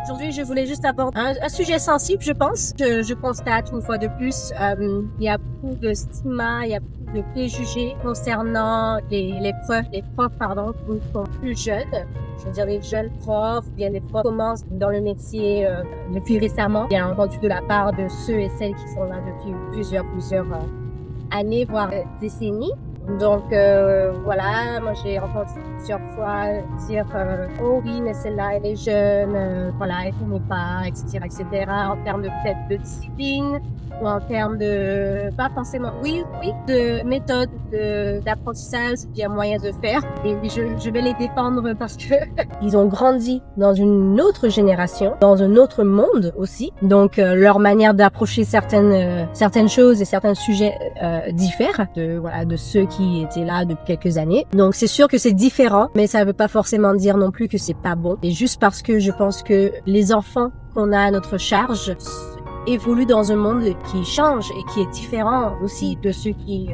Aujourd'hui, je voulais juste aborder un sujet sensible, je pense. Je constate une fois de plus, il y a beaucoup de stigmas, il y a beaucoup de préjugés concernant les profs, qui sont plus jeunes. Je veux dire, les jeunes profs, bien les profs commencent dans le métier depuis récemment, bien entendu de la part de ceux et celles qui sont là depuis plusieurs années, voire décennies. Donc voilà, moi j'ai entendu plusieurs fois dire oh oui, mais celle-là elle est jeune, voilà, elle connaît pas, etc., en termes de peut-être de discipline ou en termes de pas forcément de méthode d'apprentissage, il y a moyen de faire. Et je vais les défendre parce que ils ont grandi dans une autre génération, dans un autre monde aussi. Donc leur manière d'approcher certaines choses et certains sujets diffèrent de ceux qui étaient là depuis quelques années. Donc c'est sûr que c'est différent, mais ça veut pas forcément dire non plus que c'est pas bon. Et juste parce que je pense que les enfants qu'on a à notre charge évoluent dans un monde qui change et qui est différent aussi de ceux qui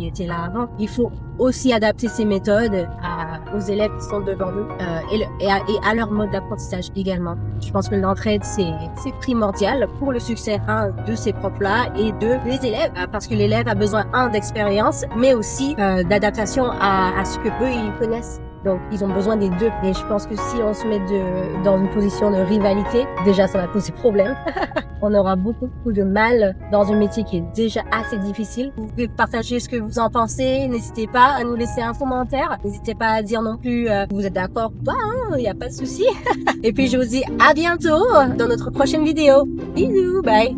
étaient là avant. Il faut aussi adapter ces méthodes aux élèves qui sont devant nous et à leur mode d'apprentissage également. Je pense que l'entraide c'est primordial pour le succès de ces profs-là et des élèves, parce que l'élève a besoin d'expérience, mais aussi d'adaptation à ce que eux ils connaissent. Donc, ils ont besoin des deux. Et je pense que si on se met dans une position de rivalité, déjà, ça va poser problème. On aura beaucoup de mal dans un métier qui est déjà assez difficile. Vous pouvez partager ce que vous en pensez. N'hésitez pas à nous laisser un commentaire. N'hésitez pas à dire non plus vous êtes d'accord ou pas. Il n'y a pas de souci. Et puis, je vous dis à bientôt dans notre prochaine vidéo. Bisous, bye.